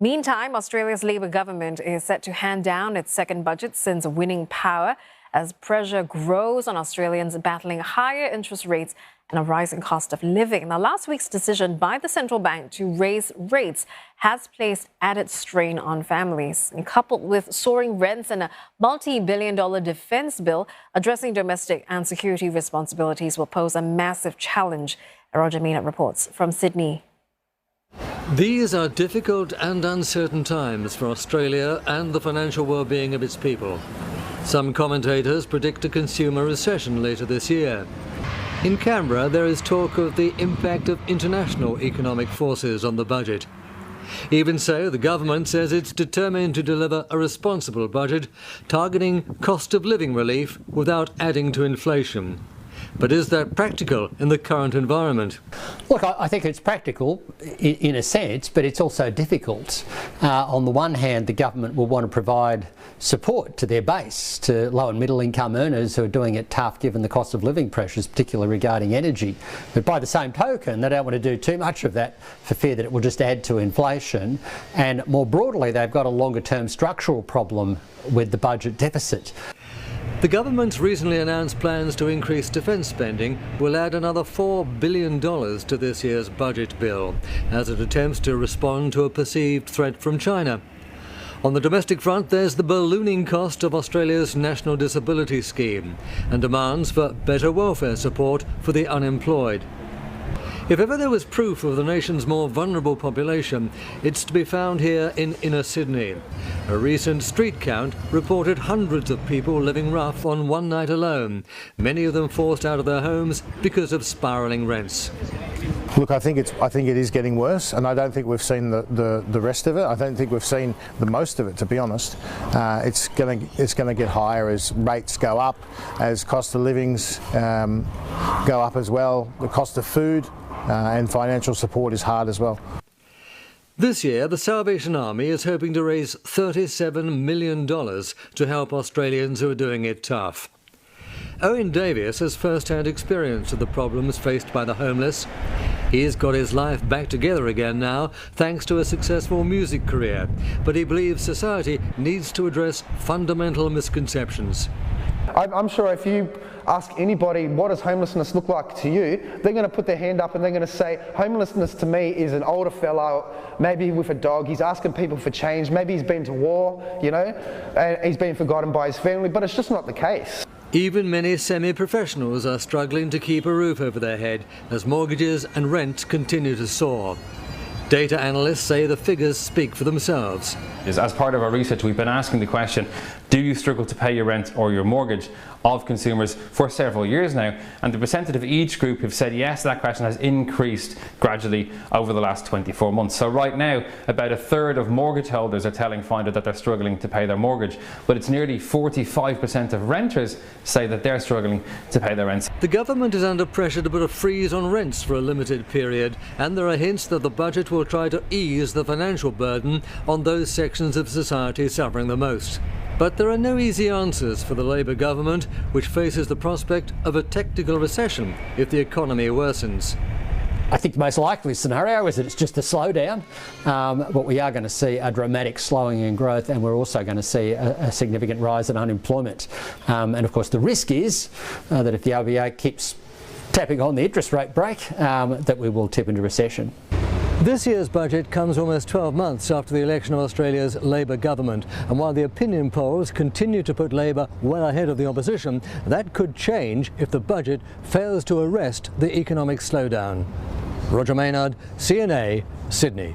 Meantime, Australia's Labor government is set to hand down its second budget since winning power as pressure grows on Australians battling higher interest rates and a rising cost of living. Now, last week's decision by the central bank to raise rates has placed added strain on families. And coupled with soaring rents and a multi-billion-dollar defence bill, addressing domestic and security responsibilities will pose a massive challenge. Roger Maynard reports from Sydney. These are difficult and uncertain times for Australia and the financial well-being of its people. Some commentators predict a consumer recession later this year. In Canberra, there is talk of the impact of international economic forces on the budget. Even so, the government says it's determined to deliver a responsible budget, targeting cost of living relief without adding to inflation. But is that practical in the current environment? Look, I think it's practical in a sense, but it's also difficult. On the one hand, the government will want to provide support to their base, to low and middle income earners who are doing it tough given the cost of living pressures, particularly regarding energy. But by the same token, they don't want to do too much of that for fear that it will just add to inflation. And more broadly, they've got a longer term structural problem with the budget deficit. The government's recently announced plans to increase defence spending will add another $4 billion to this year's budget bill, as it attempts to respond to a perceived threat from China. On the domestic front, there's the ballooning cost of Australia's National Disability Scheme and demands for better welfare support for the unemployed. If ever there was proof of the nation's more vulnerable population, it's to be found here in inner Sydney. A recent street count reported hundreds of people living rough on one night alone, many of them forced out of their homes because of spiralling rents. Look, I think it is getting worse, and I don't think we've seen the rest of it. I don't think we've seen the most of it, to be honest. It's going to get higher as rates go up, as cost of livings go up as well. The cost of food and financial support is hard as well. This year, the Salvation Army is hoping to raise $37 million to help Australians who are doing it tough. Owen Davies has first-hand experience of the problems faced by the homeless. He's got his life back together again now, thanks to a successful music career. But he believes society needs to address fundamental misconceptions. I'm sure if you ask anybody what does homelessness look like to you, they're going to put their hand up and they're going to say, homelessness to me is an older fellow, maybe with a dog, he's asking people for change, maybe he's been to war, you know, and he's been forgotten by his family, but it's just not the case. Even many semi-professionals are struggling to keep a roof over their head as mortgages and rent continue to soar. Data analysts say the figures speak for themselves. As part of our research, we've been asking the question, do you struggle to pay your rent or your mortgage, of consumers for several years now, and the percentage of each group who've said yes to that question has increased gradually over the last 24 months. So right now, about a third of mortgage holders are telling Finder that they're struggling to pay their mortgage, but it's nearly 45% of renters say that they're struggling to pay their rents. The government is under pressure to put a freeze on rents for a limited period, and there are hints that the budget will try to ease the financial burden on those sections of society suffering the most. But there are no easy answers for the Labor government, which faces the prospect of a technical recession if the economy worsens. I think the most likely scenario is that it's just a slowdown, but we are going to see a dramatic slowing in growth, and we're also going to see a significant rise in unemployment. And of course the risk is that if the RBA keeps tapping on the interest rate brake, that we will tip into recession. This year's budget comes almost 12 months after the election of Australia's Labor government, and while the opinion polls continue to put Labor well ahead of the opposition, that could change if the budget fails to arrest the economic slowdown. Roger Maynard, CNA, Sydney.